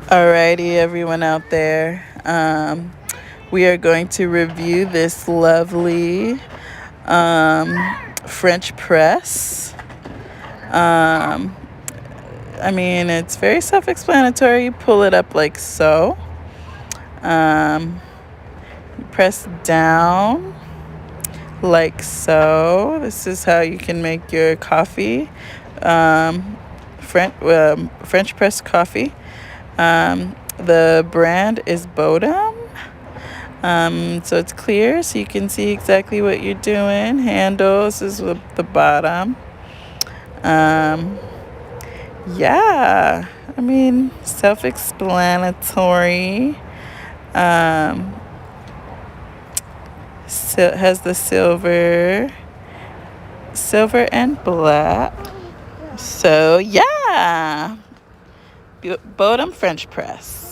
Alrighty, everyone out there. We are going to review this lovely French press. Um, it's very self explanatory. You pull it up like so, um, press down like so. This is how you can make your coffee, French press coffee. The brand is Bodum. So it's clear, so you can see exactly what you're doing. Handles is with the bottom. Um, yeah, self-explanatory. Um, has the silver and black. So yeah, Bodum French press.